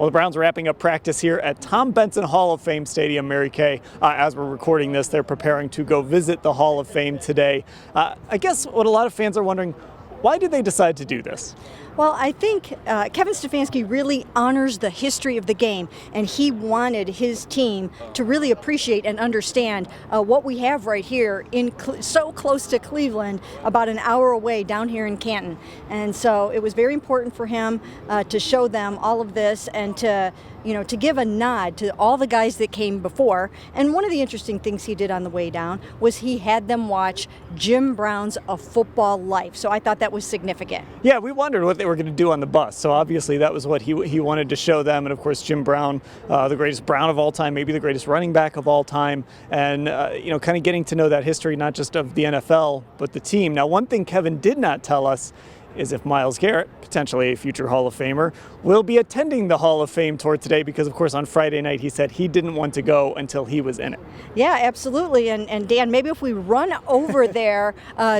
Well, the Browns are wrapping up practice here at Tom Benson Hall of Fame Stadium, Mary Kay. As we're recording this, they're preparing to go visit the Hall of Fame today. I guess what a lot of fans are wondering, why did they decide to do this? Well, I think Kevin Stefanski really honors the history of the game, and he wanted his team to really appreciate and understand what we have right here so close to Cleveland, about an hour away down here in Canton. And so it was very important for him to show them all of this and to give a nod to all the guys that came before. And one of the interesting things he did on the way down was he had them watch Jim Brown's A Football Life. So I thought that was significant. Yeah, we wondered what they were going to do on the bus. So obviously that was what he wanted to show them. And of course, Jim Brown, the greatest Brown of all time, maybe the greatest running back of all time. And, kind of getting to know that history, not just of the NFL, but the team. Now, one thing Kevin did not tell us is if Myles Garrett, potentially a future Hall of Famer, will be attending the Hall of Fame tour today, because of course on Friday night he said he didn't want to go until he was in it. Yeah, absolutely. And Dan, maybe if we run over there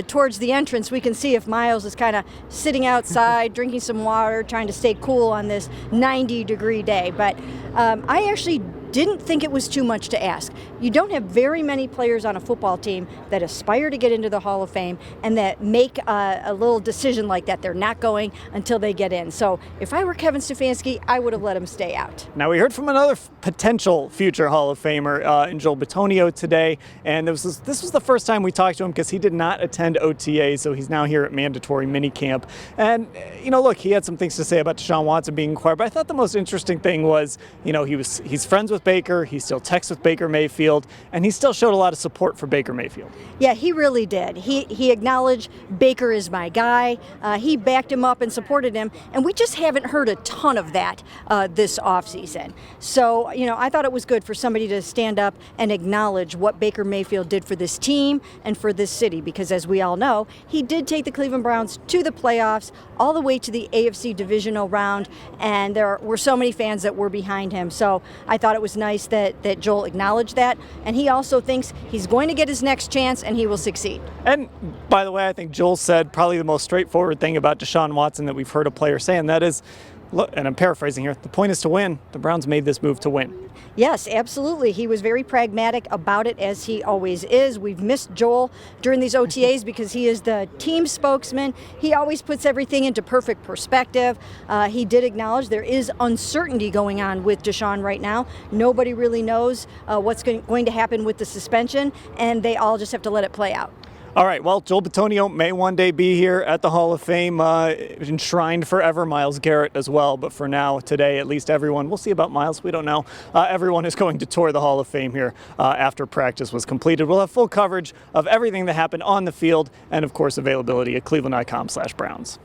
towards the entrance, we can see if Myles is kind of sitting outside, drinking some water, trying to stay cool on this 90-degree day. But I actually didn't think it was too much to ask. You don't have very many players on a football team that aspire to get into the Hall of Fame and that make a little decision like that. They're not going until they get in. So if I were Kevin Stefanski, I would have let him stay out. Now, we heard from another potential future Hall of Famer in Joel Bitonio today, and this was the first time we talked to him because he did not attend OTA, so he's now here at mandatory-minicamp. And, look, he had some things to say about Deshaun Watson being acquired, but I thought the most interesting thing was, he's friends with Baker, he still texts with Baker Mayfield, and he still showed a lot of support for Baker Mayfield. Yeah, he really did. He acknowledged Baker is my guy. He backed him up and supported him, and we just haven't heard a ton of that this offseason. So, I thought it was good for somebody to stand up and acknowledge what Baker Mayfield did for this team and for this city, because as we all know, he did take the Cleveland Browns to the playoffs, all the way to the AFC divisional round, and there were so many fans that were behind him. So I thought it was nice that Joel acknowledged that, and he also thinks he's going to get his next chance and he will succeed. And by the way, I think Joel said probably the most straightforward thing about Deshaun Watson that we've heard a player say, and that is, look, and I'm paraphrasing here, the point is to win. The Browns made this move to win. Yes, absolutely. He was very pragmatic about it, as he always is. We've missed Joel during these OTAs because he is the team spokesman. He always puts everything into perfect perspective. He did acknowledge there is uncertainty going on with Deshaun right now. Nobody really knows what's going to happen with the suspension, and they all just have to let it play out. All right, well, Joel Bitonio may one day be here at the Hall of Fame, enshrined forever, Myles Garrett as well. But for now, today, at least everyone, we'll see about Myles, we don't know. Everyone is going to tour the Hall of Fame here after practice was completed. We'll have full coverage of everything that happened on the field and, of course, availability at cleveland.com/Browns.